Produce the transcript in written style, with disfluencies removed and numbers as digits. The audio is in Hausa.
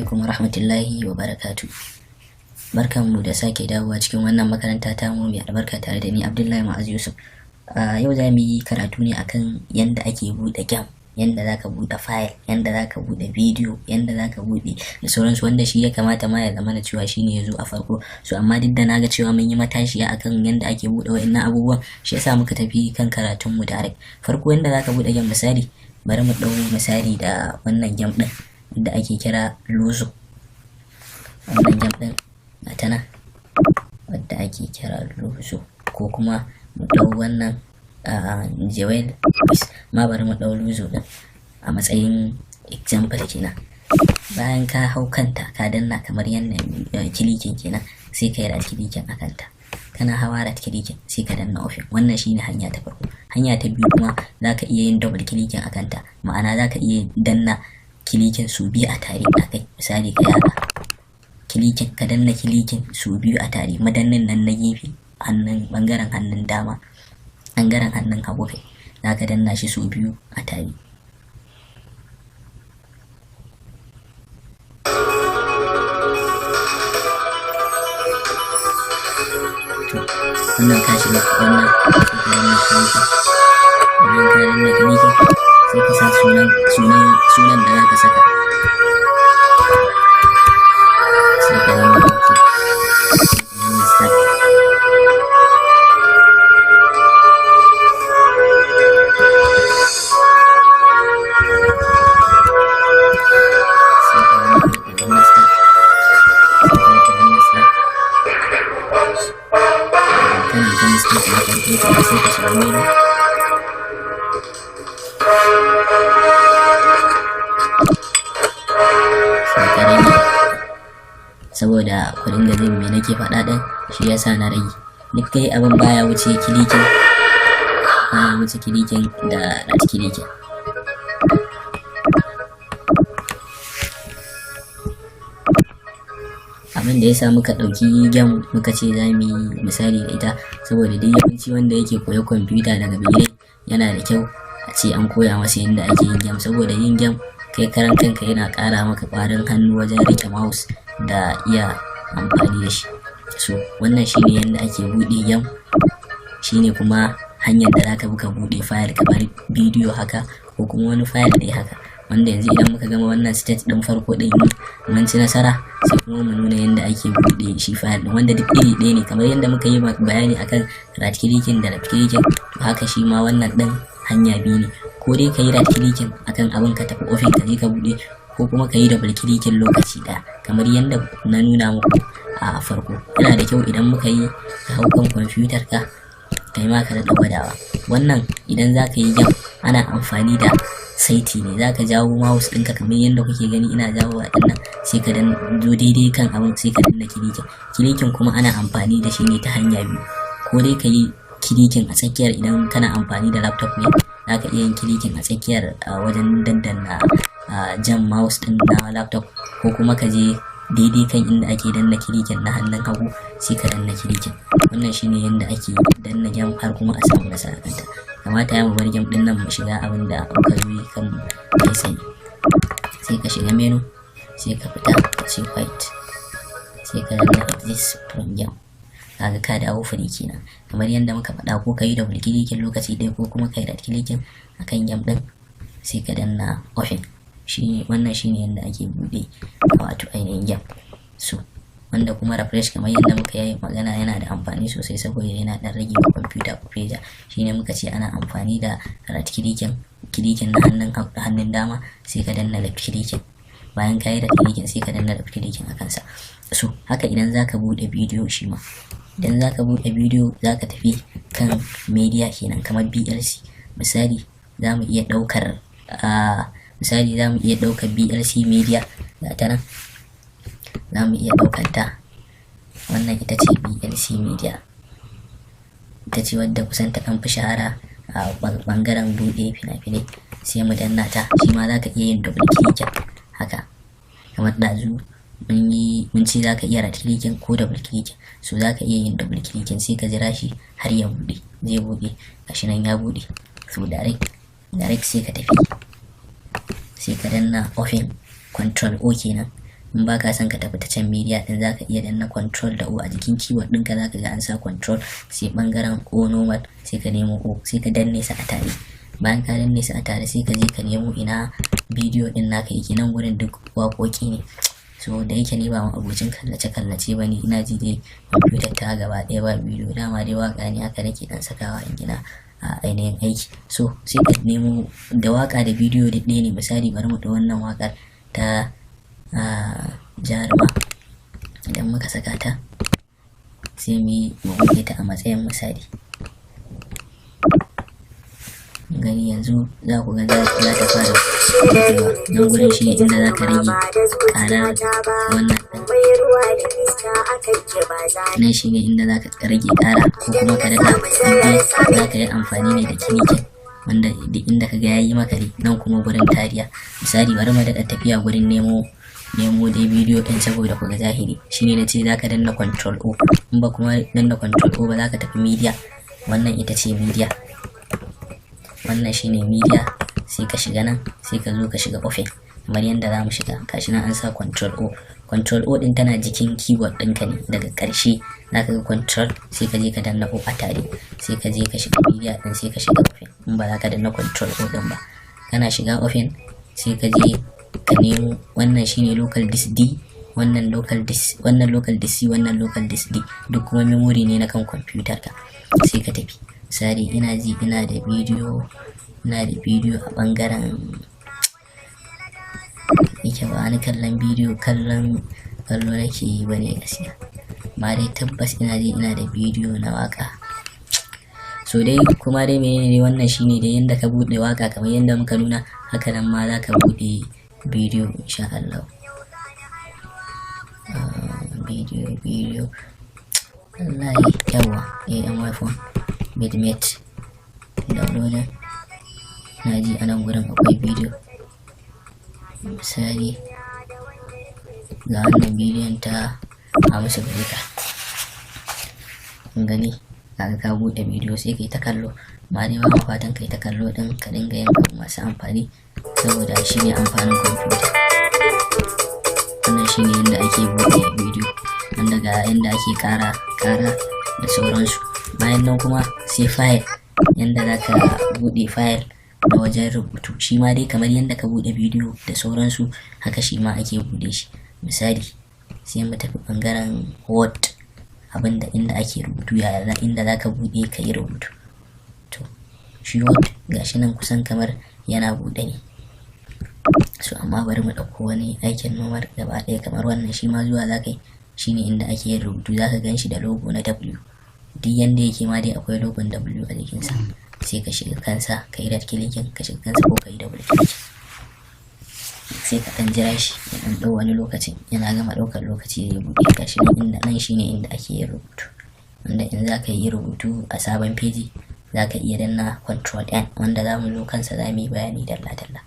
alaikum warahmatullahi wabarakatuh. Barkanmu da sake dawowa cikin wannan makaranta ta mu mai albarka tare da ni Abdullahi Ma'az Yusuf. Yau za mu yi karatu ne akan yanda ake buɗe game, yanda zaka buɗe file, yanda zaka buɗe bidiyo, yanda zaka buɗe da sauransu, wanda shi ya kamata ma ya zama na cewa shine yazo a farko. So amma duk da naga cewa mun yi matashiya akan yanda ake buɗe wa'annan abubuwan, shi yasa muka tafi kan karatun mu direct. Farko yanda zaka buɗe game, misali bari mu ɗau misali da wannan game ɗin da ake kira Luzo. Wannan game ɗin gata nan wadda ake kira Luzo, ko kuma mu ɗau wannan Jewel ma bari mu ɗau Luzo ɗin a matsayin example kenan. Bayan ka hau kanta ka danna kamar yanda kilikin kenan, sai ka yi right clicking a kanta. Kana hawa right clicking sai ka danna open. Wannan shine hanya ta farko. Hanya ta biyu kuma zaka iya yin double clicking a kanta, ma'ana zaka iya danna kilikin su biyu a tare a kai. Misali ka yaga kilikin, ka danna kilikin su biyu a tare, madannin nan na gefe hannun bangaren hannun dama, bangaren hannun hagu kai, zaka danna shi su biyu a tare. Wannan ka shiga wannan sai ka danna kilikin, bayan ka danna kilikin sai ka sa sunan da zaka saka, sai ka danna ok, danna start. Saboda ku dinga jin me nake faɗa ɗin, shi yasa na rage. Duk kai abin baya wuce kilikin, da right clicking. Abin da yasa muka ɗauki game muka ce za mu yi misali da ita, saboda duk yawanci wanda yake koya kwamfuta daga beginning yana da kyau a ce an koya masa yadda ake yin game, saboda yin game kai karan kanka yana ƙara maka ƙwarin hannu wajen rike mouse da iya amfani da shi. So wannan shine yadda ake buɗe game, shine kuma hanyar da zaka bi ka buɗe file kamar bidiyo haka ko kuma wani file dai haka, wanda yanzu idan muka gama wannan stage ɗin farko ɗin mun ci nasara, sai kuma mu nuna yadda ake buɗe shi file ɗin, wanda duk iri ɗaya ne kamar yadda muka yi bayani akan right clicking da left clicking. To haka shi ma wannan ɗin hanya biyu ne, ko dai ka yi right clicking akan abin ka tafi open ka je ka buɗe, ko kuma ka yi double clicking lokaci ɗaya kamar yadda na nuna muku a farko. Yana da kyau idan muka yi ka hau kan kwamfutar ka kai ma ka daɗa gwadawa. Wannan idan za ka yi game ana amfani da saiti ne, za ka jawo mouse ɗinka kamar yadda kuke gani ina jawo a ɗinnan, sai ka zo daidai kan abin sai ka danna kilikin kuma ana amfani da shi ne ta hanya biyu, ko dai ka yi kilikin a tsakiyar idan kana amfani da laptop ne, za ka iya yin kilikin a tsakiyar wajen dandanna jan mouse ɗin na laptop, ko kuma ka je daidai kan inda ake danna kilikin na hannun hagu sai ka danna kilikin. Wannan shine yadda ake danna game har kuma a samu nasara kanta. Kamata ya mu bar game ɗin nan mu shiga abin da muka yi kan kai sai. Sai ka shiga menu, sai ka fita sai white, sai ka danna exit from game. Kaga ka dawo free kenan. Kamar yadda muka faɗa, ko ka yi double clicking lokaci ɗaya ko kuma ka yi right clicking akan game ɗin sai ka danna open. Wannan shine yadda ake buɗe wato ainihin game. So wanda kuma refresh kamar yadda muka yi magana yana da amfani sosai, saboda yana ɗan rage wa kwamfuta pressure. Shine muka ce ana amfani da right clicking na hannun dama, sai ka danna left clicking. Bayan ka yi right clicking sai ka danna left clicking a kansa. So haka idan zaka buɗe bidiyo shi ma, idan zaka buɗe bidiyo zaka tafi kan media kenan kamar BLC. Misali za mu iya ɗaukar BLC media ga ta nan, za mu iya ɗaukar ta. Wannan ita ce BLC media, ita ce wadda kusan ta kan fi shahara a bangaren buɗe fina-finai. Sai mu danna ta, shi ma za ka iya yin double clicking haka kamar ɗazu mun ce za ka iya right clicking ko double clicking. So za ka iya yin double clicking sai ka jira shi har ya buɗe, zai buɗe, gashi nan ya buɗe. So direct sai ka tafi, sai ka danna open, control O kenan. in ba ka son ka tafi ta can media din zaka iya danna control da O a jikin keyword ɗinka zaka ga an sa control sai bangaren O normal sai ka nemo O sai ka danne su a tare. Bayan ka danne su a tare sai ka je ka nemo ina bidiyo din naka yake, nan gurin duk waƙoƙi ne. So da yake ni ba mu abocin kallace ba ne, ina ji dai kwamfutar ta gaba ɗaya ba bidiyo, dama dai waka ne haka nake dan sakawa in gina a ainihin aiki. So sai ka nemo da waka da bidiyo da ɗaya ne. Misali bari mu da wannan wakar ta Jaruma, idan muka saka ta sai mu buɗe ta a matsayin misali. Gani yanzu za ku ga za ta fara buɗewa. Nan gurin shi ne inda za ka rage ƙarar wannan nan shi ne inda za ka rage ƙara ko kuma ka daga za ka yi amfani ne da kilikin wanda duk inda ka ga ya yi maka ne. Nan kuma gurin tariya, misali bari mu daɗa tafiya gurin nemo dai bidiyo ɗin saboda ku ga zahiri. Shine na ce za ka danna control O, in ba kuma danna control O ba za ka tafi media. Wannan ita ce media, wannan shine media. Sai ka shiga nan sai ka zo ka shiga open kamar yadda za mu shiga. Gashi nan an sa control O. Control O din tana jikin keyboard ɗinka ne, daga ƙarshe za ka ga control sai ka je ka danna O a tare sai ka je ka shiga media ɗin sai ka shiga open. In ba za ka danna control O ɗin ba, kana shiga open sai ka je ka nemo wannan shine local disk D, wannan local disk, wannan local disk C, wannan local disk D, duk kuma memory ne na kan kwamfutar ka. Sai ka tafi misali ina ji ina da bidiyo a bangaren yake ba ni kallon bidiyo kallo nake yi bane gaskiya, ma dai tabbas ina ji ina da bidiyo na waka. So dai kuma dai menene ne wannan shine dai yanda ka bude waka kamar yanda muka nuna, haka nan ma za ka bude bidiyo insha Allah. Bidiyo wallahi yawa my phone Bitmate downloader. Na ji anan gurin akwai bidiyo, misali ga wannan bidiyon ta Hamisu Breaker. Gani kaga ka bude bidiyo sai kai ta kallo, ma dai ba fatan kai ta kallo din ka dinga yin abu masu amfani saboda shi ne amfanin kwamfuta. Wannan shi ne yadda ake bude bidiyo, wanda ga yadda ake kara da sauransu. Bayan nan kuma sai file, yadda za ka bude file na wajen rubutu. Shi ma dai kamar yadda ka bude bidiyo da sauransu haka shi ma ake bude shi. Misali sai mu tafi bangaren Word, abinda inda ake rubutu inda za ka bude ka yi rubutu. To shi Word gashi nan kusan kamar yana bude ne. So amma bari mu ɗauko wani aikin nomar gaba ɗaya kamar wannan. shi ma zuwa za ka yi, shi ne inda ake yin rubutu. Za ka gan shi da logo na W, duk yanda yake ma dai akwai logon W a jikinsa. Sai ka shiga kansa ka yi right clicking, ka shiga kansa ko ka yi double click, sai ka ɗan jira shi ya ɗan ɗau wani lokacin. Yana gama ɗaukar lokaci zai buɗe. Gashi nan shine inda ake yin rubutu, wanda in za ka yi rubutu a sabon feji za ka iya danna control N, wanda za mu zo kansa za mu yi bayani dalla-dalla.